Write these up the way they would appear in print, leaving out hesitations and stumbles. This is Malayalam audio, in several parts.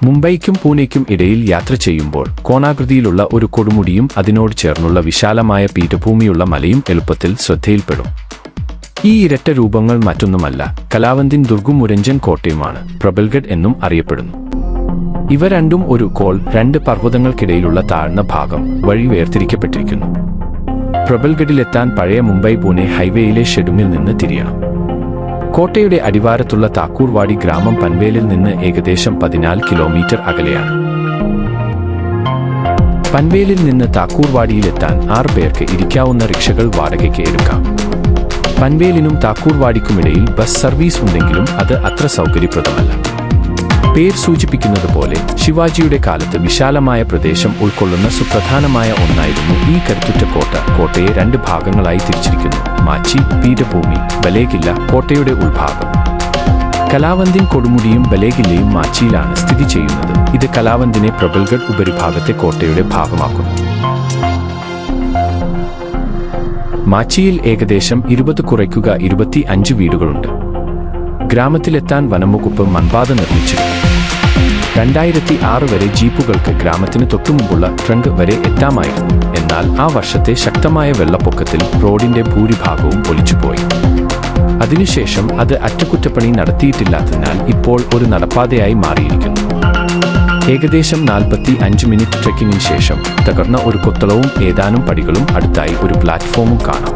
മുംബൈക്കും പൂനെയ്ക്കും ഇടയിൽ യാത്ര ചെയ്യുമ്പോൾ കോണാകൃതിയിലുള്ള ഒരു കൊടുമുടിയും അതിനോട് ചേർന്നുള്ള വിശാലമായ പീഠഭൂമിയുള്ള മലയും എളുപ്പത്തിൽ ശ്രദ്ധയിൽപ്പെടും. ഈ ഇരട്ട രൂപങ്ങൾ മറ്റൊന്നുമല്ല, കലാവന്തിൻ ദുർഗും മുരഞ്ചൻ കോട്ടയുമാണ്. പ്രബൽഗഡ് എന്നും അറിയപ്പെടുന്നു. ഇവ രണ്ടും ഒരു രണ്ട് പർവ്വതങ്ങൾക്കിടയിലുള്ള താഴ്ന്ന ഭാഗം വഴി വേർതിരിക്കപ്പെട്ടിരിക്കുന്നു. പ്രബൽഗഡിലെത്താൻ പഴയ മുംബൈ പൂനെ ഹൈവേയിലെ ഷെഡുങ്ങിൽ നിന്ന് തിരിയണം. കോട്ടയുടെ അടിവാരത്തുള്ള താക്കൂർവാടി ഗ്രാമം പൻവേലിൽ നിന്ന് ഏകദേശം 14 കിലോമീറ്റർ അകലെയാണ്. പൻവേലിൽ നിന്ന് താക്കൂർവാടിയിലെത്താൻ 6 പേർക്ക് ഇരിക്കാവുന്ന റിക്ഷകൾ വാടകയ്ക്ക് എടുക്കാം. പൻവേലിനും താക്കൂർവാടിക്കുമിടയിൽ ബസ് സർവീസ് ഉണ്ടെങ്കിലും അത് അത്ര സൗകര്യപ്രദമല്ല. പേര് സൂചിപ്പിക്കുന്നത് പോലെ ശിവാജിയുടെ കാലത്ത് വിശാലമായ പ്രദേശം ഉൾക്കൊള്ളുന്ന സുപ്രധാനമായ ഒന്നായിരുന്നു ഈ കരുത്തുറ്റ കോട്ട. കോട്ടയെ 2 ഭാഗങ്ങളായി തിരിച്ചിരിക്കുന്നു: മാച്ചി പീഠഭൂമി, ബലേഗില്ല കോട്ടയുടെ ഉൾഭാഗം. കലാവന്തിൻ കൊടുമുടിയും ബലേഗില്ലയും മാച്ചിയിലാണ് സ്ഥിതി ചെയ്യുന്നത്. ഇത് കലാവന്തിനെ പ്രബൽഗഡ് ഉപരിഭാഗത്തെ കോട്ടയുടെ ഭാഗമാക്കുന്നു. മാച്ചിയിൽ ഏകദേശം 20 കുറയ്ക്കുക 25 വീടുകളുണ്ട്. ഗ്രാമത്തിലെത്താൻ വനംവകുപ്പ് മൺപാത നിർമ്മിച്ചിരുന്നു. 2006 വരെ ജീപ്പുകൾക്ക് ഗ്രാമത്തിന് തൊട്ടുമുമ്പുള്ള ട്രങ്ക് വരെ എത്താമായിരുന്നു. എന്നാൽ ആ വർഷത്തെ ശക്തമായ വെള്ളപ്പൊക്കത്തിൽ റോഡിന്റെ ഭൂരിഭാഗവും ഒലിച്ചുപോയി. അതിനുശേഷം അത് അറ്റകുറ്റപ്പണി നടത്തിയിട്ടില്ലാത്തതിനാൽ ഇപ്പോൾ ഒരു നടപ്പാതയായി മാറിയിരിക്കുന്നു. ഏകദേശം 45 മിനിറ്റ് ട്രെക്കിങ്ങിന് ശേഷം തകർന്ന ഒരു കൊത്തളവും ഏതാനും പടികളും അടുത്തായി ഒരു പ്ലാറ്റ്ഫോമും കാണാം.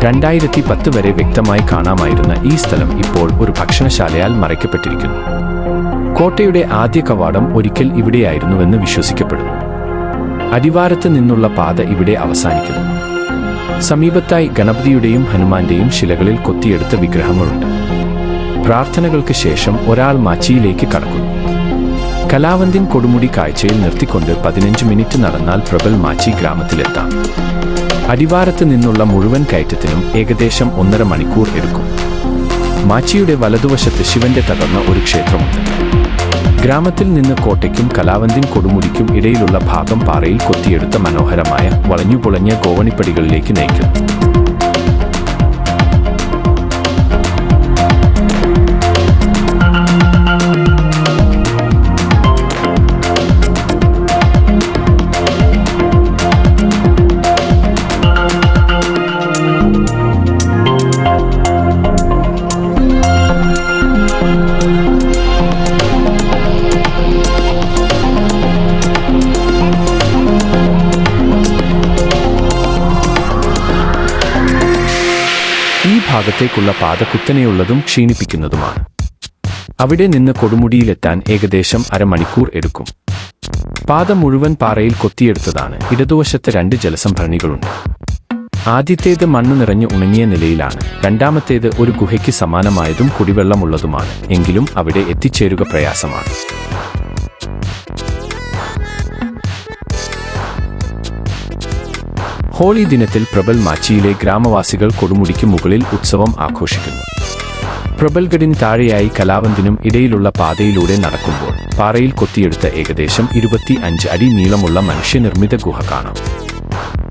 2010 വരെ വ്യക്തമായി കാണാമായിരുന്ന ഈ സ്ഥലം ഇപ്പോൾ ഒരു ഭക്ഷണശാലയാൽ മറയ്ക്കപ്പെട്ടിരിക്കുന്നു. കോട്ടയുടെ ആദ്യ കവാടം ഒരിക്കൽ ഇവിടെയായിരുന്നുവെന്ന് വിശ്വസിക്കപ്പെടുന്നു. അടിവാരത്ത് നിന്നുള്ള പാത ഇവിടെ അവസാനിക്കുന്നു. സമീപത്തായി ഗണപതിയുടെയും ഹനുമാന്റെയും ശിലകളിൽ കൊത്തിയെടുത്ത വിഗ്രഹങ്ങളുണ്ട്. പ്രാർത്ഥനകൾക്ക് ശേഷം ഒരാൾ മാച്ചിയിലേക്ക് കടക്കുന്നു. കലാവന്തിൻ കൊടുമുടി കാഴ്ചയിൽ നിർത്തിക്കൊണ്ട് 15 മിനിറ്റ് നടന്നാൽ പ്രബൽ മാച്ചി ഗ്രാമത്തിലെത്താം. അടിവാരത്ത് നിന്നുള്ള മുഴുവൻ കയറ്റത്തിനും ഏകദേശം 1.5 മണിക്കൂർ എടുക്കും. മാച്ചിയുടെ വലതുവശത്ത് ശിവന്റെ തകർന്ന ഒരു ക്ഷേത്രമുണ്ട്. ഗ്രാമത്തിൽ നിന്ന് കോട്ടയ്ക്കും കലാവന്തിൻ കൊടുമുടിക്കും ഇടയിലുള്ള ഭാഗം പാറയിൽ കൊത്തിയെടുത്ത മനോഹരമായ വളഞ്ഞുപുളഞ്ഞ ഗോവണിപ്പടികളിലേക്ക് നയിക്കുന്നു. ഈ ഭാഗത്തേക്കുള്ള പാത കുത്തനെയുള്ളതും ക്ഷീണിപ്പിക്കുന്നതുമാണ്. അവിടെ നിന്ന് കൊടുമുടിയിലെത്താൻ ഏകദേശം 1/2 മണിക്കൂർ എടുക്കും. പാത മുഴുവൻ പാറയിൽ കൊത്തിയെടുത്തതാണ്. ഇടതുവശത്ത് 2 ജലസംഭരണികളുണ്ട്. ആദ്യത്തേത് മണ്ണ് നിറഞ്ഞ് ഉണങ്ങിയ നിലയിലാണ്. രണ്ടാമത്തേത് ഒരു ഗുഹയ്ക്ക് സമാനമായതും കുടിവെള്ളമുള്ളതുമാണ്. എങ്കിലും അവിടെ എത്തിച്ചേരുക പ്രയാസമാണ്. ഹോളി ദിനത്തിൽ പ്രബൽ മാച്ചിയിലെ ഗ്രാമവാസികൾ കൊടുമുടിക്ക് മുകളിൽ ഉത്സവം ആഘോഷിക്കുന്നു. പ്രബൽഗഡിന് താഴെയായി കലാവന്തിനും ഇടയിലുള്ള പാതയിലൂടെ നടക്കുമ്പോൾ പാറയിൽ കൊത്തിയെടുത്ത ഏകദേശം 25 അടി നീളമുള്ള മനുഷ്യനിർമ്മിത ഗുഹ കാണാം.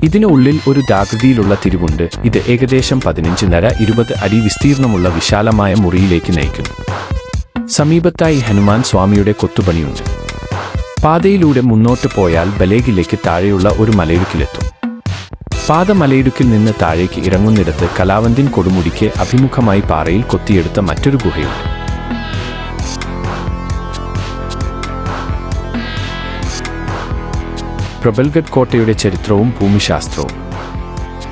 ഇതിന് ഉള്ളിൽ ഒരു ദാകൃതിയിലുള്ള തിരിവുണ്ട്. ഇത് ഏകദേശം 15.5-20 അടി വിസ്തീർണമുള്ള വിശാലമായ മുറിയിലേക്ക് നയിക്കുന്നു. സമീപത്തായി ഹനുമാൻ സ്വാമിയുടെ കൊത്തുപണിയുണ്ട്. പാതയിലൂടെ മുന്നോട്ട് പോയാൽ ബലേഗിലേക്ക് താഴെയുള്ള ഒരു മലയിടുക്കിലെത്തും. പാത മലയിടുക്കിൽ നിന്ന് താഴേക്ക് ഇറങ്ങുന്നിടത്ത് കലാവന്തിൻ കൊടുമുടിക്ക് അഭിമുഖമായി പാറയിൽ കൊത്തിയെടുത്ത മറ്റൊരു ഗുഹയുണ്ട്. പ്രബൽഗഡ് കോട്ടയുടെ ചരിത്രവും ഭൂമിശാസ്ത്രവും.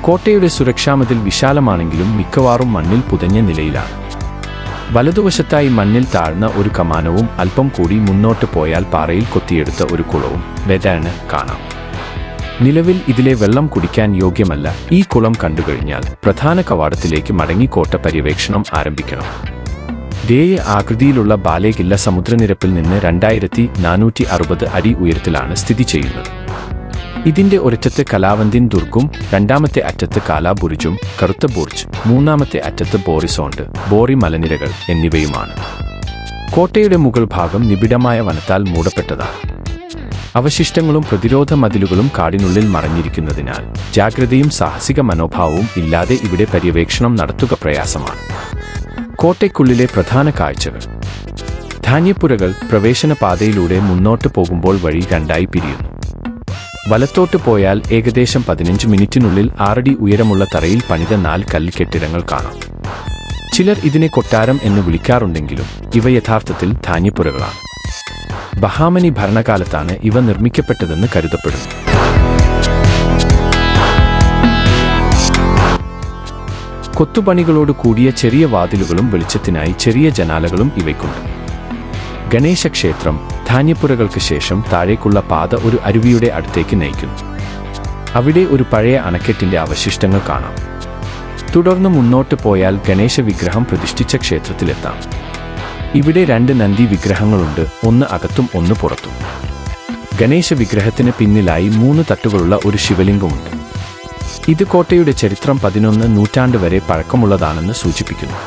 കോട്ടയുടെ സുരക്ഷാമതിൽ വിശാലമാണെങ്കിലും മിക്കവാറും മണ്ണിൽ പുതഞ്ഞ നിലയിലാണ്. വലതുവശത്തായി മണ്ണിൽ താഴ്ന്ന ഒരു കമാനവും അല്പം കൂടി മുന്നോട്ട് പോയാൽ പാറയിൽ കൊത്തിയെടുത്ത ഒരു കുളവും വെതാണ് കാണാം. നിലവിൽ ഇതിലെ വെള്ളം കുടിക്കാൻ യോഗ്യമല്ല. ഈ കുളം കണ്ടുകഴിഞ്ഞാൽ പ്രധാന കവാടത്തിലേക്ക് മടങ്ങി കോട്ട പര്യവേക്ഷണം ആരംഭിക്കണം. ആകൃതിയിലുള്ള ബാലേഗില്ല സമുദ്രനിരപ്പിൽ നിന്ന് 2460 അടി ഉയരത്തിലാണ് സ്ഥിതി ചെയ്യുന്നത്. ഇതിന്റെ ഒരറ്റത്ത് കലാവന്തിൻ ദുർഗും രണ്ടാമത്തെ അറ്റത്ത് കാലാ ബുർജും കറുത്ത ബുർജ്, മൂന്നാമത്തെ അറ്റത്ത് ബോറിസോണ്ട് ബോറി മലനിരകൾ എന്നിവയുമാണ്. കോട്ടയുടെ മുകൾ ഭാഗം നിബിഡമായ വനത്താൽ മൂടപ്പെട്ടതാണ്. അവശിഷ്ടങ്ങളും പ്രതിരോധ മതിലുകളും കാടിനുള്ളിൽ മറഞ്ഞിരിക്കുന്നതിനാൽ ജാഗ്രതയും സാഹസിക മനോഭാവവും ഇല്ലാതെ ഇവിടെ പര്യവേക്ഷണം നടത്തുക പ്രയാസമാണ്. കോട്ടയ്ക്കുള്ളിലെ പ്രധാന കാഴ്ചകൾ. ധാന്യപ്പുരകൾ പ്രവേശന പാതയിലൂടെ മുന്നോട്ട് പോകുമ്പോൾ വഴി രണ്ടായി പിരിയുന്നു. വലത്തോട്ട് പോയാൽ ഏകദേശം 15 മിനിറ്റിനുള്ളിൽ 6 അടി ഉയരമുള്ള തറയിൽ പണിത 4 കല്ല് കെട്ടിടങ്ങൾ കാണാം. ചിലർ ഇതിനെ കൊട്ടാരം എന്ന് വിളിക്കാറുണ്ടെങ്കിലും ഇവ യഥാർത്ഥത്തിൽ ധാന്യപ്പുരകളാണ്. ബഹാമനി ഭരണകാലത്താണ് ഇവ നിർമ്മിക്കപ്പെട്ടതെന്ന് കരുതപ്പെടുന്നു. കൊത്തുപണികളോട് കൂടിയ ചെറിയ വാതിലുകളും വെളിച്ചത്തിനായി ചെറിയ ജനാലകളും ഇവയ്ക്കുണ്ട്. ഗണേശ ക്ഷേത്രം ധാന്യപ്പുരകൾക്ക് ശേഷം താഴേക്കുള്ള പാത ഒരു അരുവിയുടെ അടുത്തേക്ക് നയിക്കുന്നു. അവിടെ ഒരു പഴയ അണക്കെട്ടിന്റെ അവശിഷ്ടങ്ങൾ കാണാം. തുടർന്ന് മുന്നോട്ട് പോയാൽ ഗണേശ വിഗ്രഹം പ്രതിഷ്ഠിച്ച ക്ഷേത്രത്തിലെത്താം. ഇവിടെ 2 നന്ദി വിഗ്രഹങ്ങളുണ്ട്, ഒന്ന് അകത്തും ഒന്ന് പുറത്തും. ഗണേശ വിഗ്രഹത്തിന് പിന്നിലായി 3 തട്ടുകളുള്ള ഒരു ശിവലിംഗമുണ്ട്. ഇത് കോട്ടയുടെ ചരിത്രം 11 നൂറ്റാണ്ട് വരെ പഴക്കമുള്ളതാണെന്ന് സൂചിപ്പിക്കുന്നു.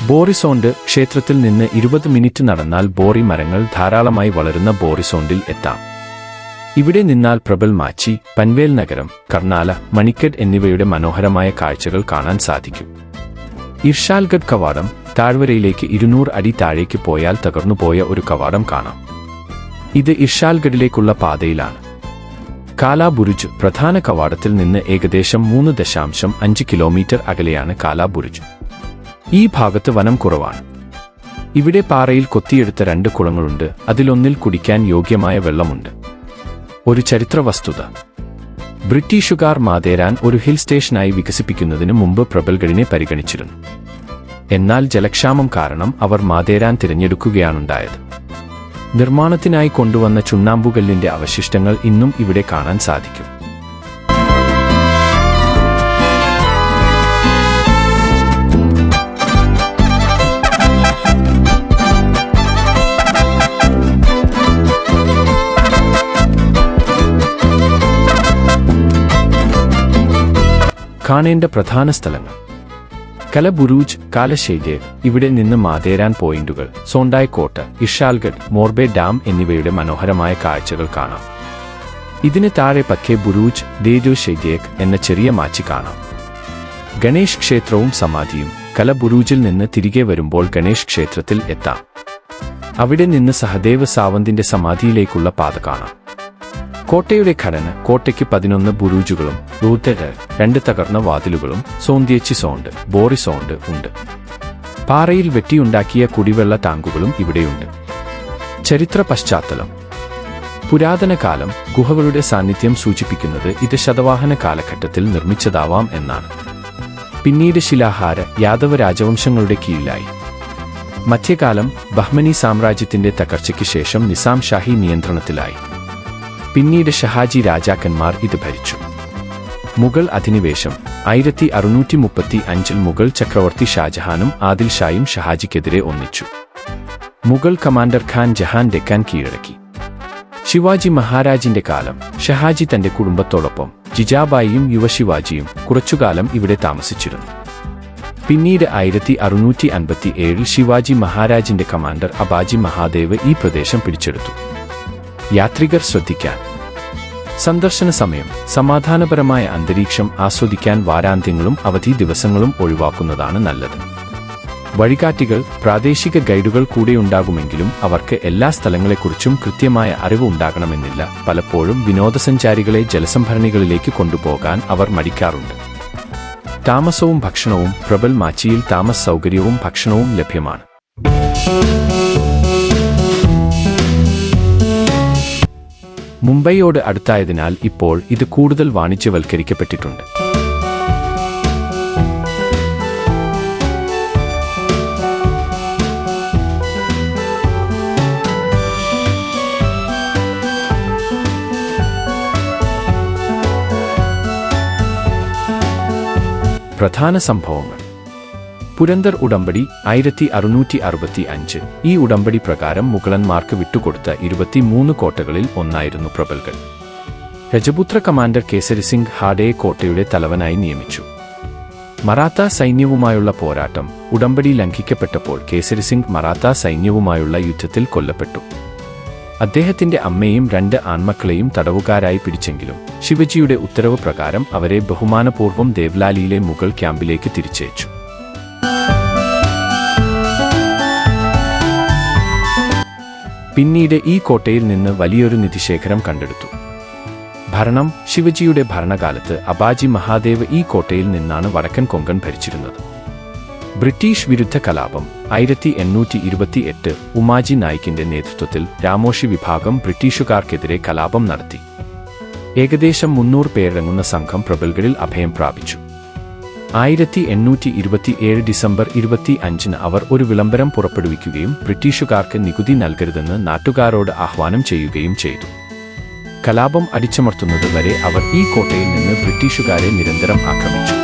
ബോറിസോണ്ട് ക്ഷേത്രത്തിൽ നിന്ന് 20 മിനിറ്റ് നടന്നാൽ ബോറി മരങ്ങൾ ധാരാളമായി വളരുന്ന ബോറിസോണ്ടിൽ എത്താം. ഇവിടെ നിന്നാൽ പ്രബൽ മാച്ചി, പൻവേൽ നഗരം, കർണാല, മണിക്കഡ് എന്നിവയുടെ മനോഹരമായ കാഴ്ചകൾ കാണാൻ സാധിക്കും. ഇർഷാൽഗഡ് കവാടം താഴ്വരയിലേക്ക് 200 അടി താഴേക്ക് പോയാൽ തകർന്നുപോയ ഒരു കവാടം കാണാം. ഇത് ഇർഷാൽഗഡിലേക്കുള്ള പാതയിലാണ്. കാലാ ബുരുജ് പ്രധാന കവാടത്തിൽ നിന്ന് ഏകദേശം 3.5 കിലോമീറ്റർ അകലെയാണ് കാലാ ബുരുജ്. ഈ ഭാഗത്ത് വനം കുറവാണ്. ഇവിടെ പാറയിൽ കൊത്തിയെടുത്ത 2 കുളങ്ങളുണ്ട്. അതിലൊന്നിൽ കുടിക്കാൻ യോഗ്യമായ വെള്ളമുണ്ട്. ഒരു ചരിത്ര വസ്തുത: ബ്രിട്ടീഷുകാർ മാതേരാൻ ഒരു ഹിൽ സ്റ്റേഷനായി വികസിപ്പിക്കുന്നതിന് മുമ്പ് പ്രബൽഗഡിനെ പരിഗണിച്ചിരുന്നു. എന്നാൽ ജലക്ഷാമം കാരണം അവർ മാതേരാൻ തിരഞ്ഞെടുക്കുകയാണുണ്ടായത്. നിർമ്മാണത്തിനായി കൊണ്ടുവന്ന ചുണ്ണാമ്പുകല്ലിന്റെ അവശിഷ്ടങ്ങൾ ഇന്നും ഇവിടെ കാണാൻ സാധിക്കും. കാണേണ്ട പ്രധാന സ്ഥലങ്ങൾ: കലബുരൂജ്, കാലശൈജേർ. ഇവിടെ നിന്ന് മാതേരാൻ പോയിന്റുകൾ, സോണ്ടായ് കോട്ട, ഇർഷാൽഗഡ്, മോർബെ ഡാം എന്നിവയുടെ മനോഹരമായ കാഴ്ചകൾ കാണാം. ഇതിന് താഴെ പക്കെ ബുരൂജ്, ദേജോ ഷെയ്ജേക് എന്ന ചെറിയ മാച്ചി കാണാം. ഗണേഷ് ക്ഷേത്രവും സമാധിയും. കലബുരൂജിൽ നിന്ന് തിരികെ വരുമ്പോൾ ഗണേഷ് ക്ഷേത്രത്തിൽ എത്താം. അവിടെ നിന്ന് സഹദേവ് സാവന്തിന്റെ സമാധിയിലേക്കുള്ള പാത കാണാം. കോട്ടയുടെ ഘടന: കോട്ടയ്ക്ക് 11 ബുരൂജുകളും 2 തകർന്ന വാതിലുകളും സോന്ധ്യേച്ചി സോണ്ട്, ബോറിസോണ്ട് ഉണ്ട്. പാറയിൽ വെട്ടിയുണ്ടാക്കിയ കുടിവെള്ള ടാങ്കുകളും ഇവിടെയുണ്ട്. ചരിത്ര പശ്ചാത്തലം: പുരാതന കാലം ഗുഹകളുടെ സാന്നിധ്യം സൂചിപ്പിക്കുന്നത് ഇത് ശതവാഹന കാലഘട്ടത്തിൽ നിർമ്മിച്ചതാവാം എന്നാണ്. പിന്നീട് ശിലാഹാര യാദവ രാജവംശങ്ങളുടെ കീഴിലായി. മധ്യകാലം ബഹ്മനി സാമ്രാജ്യത്തിന്റെ തകർച്ചയ്ക്ക് ശേഷം നിസാം ഷാഹി നിയന്ത്രണത്തിലായി. പിന്നീട് ഷഹാജി രാജാക്കന്മാർ ഇത് ഭരിച്ചു. മുഗൾ അധിനിവേശം: 1635 മുഗൾ ചക്രവർത്തി ഷാജഹാനും ആദിൽ ഷായും ഷഹാജിക്കെതിരെ ഒന്നിച്ചു. മുഗൾ കമാൻഡർ ഖാൻ ജഹാൻ ഡെക്കാൻ കീഴടക്കി. ശിവാജി മഹാരാജിന്റെ കാലം: ഷഹാജി തന്റെ കുടുംബത്തോടൊപ്പം ജിജാബായിയും യുവശിവാജിയും കുറച്ചുകാലം ഇവിടെ താമസിച്ചിരുന്നു. പിന്നീട് 1657 ശിവാജി മഹാരാജിന്റെ കമാൻഡർ അബാജി മഹാദേവ് ഈ പ്രദേശം പിടിച്ചെടുത്തു. യാത്രികർ ശ്രദ്ധിക്കാൻ: സന്ദർശന സമയം: സമാധാനപരമായ അന്തരീക്ഷം ആസ്വദിക്കാൻ വാരാന്ത്യങ്ങളും അവധി ദിവസങ്ങളും ഒഴിവാക്കുന്നതാണ് നല്ലത്. വഴികാട്ടികൾ പ്രാദേശിക ഗൈഡുകൾ കൂടെയുണ്ടാകുമെങ്കിലും അവർക്ക് എല്ലാ സ്ഥലങ്ങളെക്കുറിച്ചും കൃത്യമായ അറിവ് ഉണ്ടാകണമെന്നില്ല. പലപ്പോഴും വിനോദസഞ്ചാരികളെ ജലസംഭരണികളിലേക്ക് കൊണ്ടുപോകാൻ അവർ മടിക്കാറുണ്ട്. താമസവും ഭക്ഷണവും: പ്രബൽ മാച്ചിയിൽ താമസ സൗകര്യവും ഭക്ഷണവും ലഭ്യമാണ്. മുംബൈയോട് അടുത്തായതിനാൽ ഇപ്പോൾ ഇത് കൂടുതൽ വാണിജ്യവൽക്കരിക്കപ്പെട്ടിട്ടുണ്ട്. പ്രധാന സംഭവങ്ങൾ: പുരന്ദർ ഉടമ്പടി 1665. ഈ ഉടമ്പടി പ്രകാരം മുഗളന്മാർക്ക് വിട്ടുകൊടുത്ത 23 കോട്ടകളിൽ ഒന്നായിരുന്നു പ്രബൽഗഡ്. രജപുത്ര കമാൻഡർ കേസരി സിംഗ് ഹാഡയെ കോട്ടയുടെ തലവനായി നിയമിച്ചു. മറാത്ത സൈന്യവുമായുള്ള പോരാട്ടം: ഉടമ്പടി ലംഘിക്കപ്പെട്ടപ്പോൾ കേസരി സിംഗ് മറാത്ത സൈന്യവുമായുള്ള യുദ്ധത്തിൽ കൊല്ലപ്പെട്ടു. അദ്ദേഹത്തിന്റെ അമ്മയെയും 2 ആൺമക്കളെയും തടവുകാരായി പിടിച്ചെങ്കിലും ശിവജിയുടെ ഉത്തരവ് പ്രകാരം അവരെ ബഹുമാനപൂർവ്വം ദേവ്ലാലിയിലെ മുഗൾ ക്യാമ്പിലേക്ക് തിരിച്ചയച്ചു. പിന്നീട് ഈ കോട്ടയിൽ നിന്ന് വലിയൊരു നിധിശേഖരം കണ്ടെടുത്തു. ഭരണം ശിവജിയുടെ ഭരണകാലത്ത് അബാജി മഹാദേവ് ഈ കോട്ടയിൽ നിന്നാണ് വടക്കൻ കൊങ്കൺ ഭരിച്ചിരുന്നത്. ബ്രിട്ടീഷ് വിരുദ്ധ കലാപം 1828 ഉമാജി നായിക്കിന്റെ നേതൃത്വത്തിൽ രാമോഷി വിഭാഗം ബ്രിട്ടീഷുകാർക്കെതിരെ കലാപം നടത്തി. ഏകദേശം 300 പേരടങ്ങുന്ന സംഘം പ്രബൽഗഡിൽ അഭയം പ്രാപിച്ചു. 1827 ഡിസംബർ 25 അവർ ഒരു വിളംബരം പുറപ്പെടുവിക്കുകയും ബ്രിട്ടീഷുകാർക്ക് നികുതി നൽകരുതെന്ന് നാട്ടുകാരോട് ആഹ്വാനം ചെയ്യുകയും ചെയ്തു. കലാപം അടിച്ചമർത്തുന്നത് വരെ അവർ ഈ കോട്ടയിൽ നിന്ന് ബ്രിട്ടീഷുകാരെ നിരന്തരം ആക്രമിച്ചു.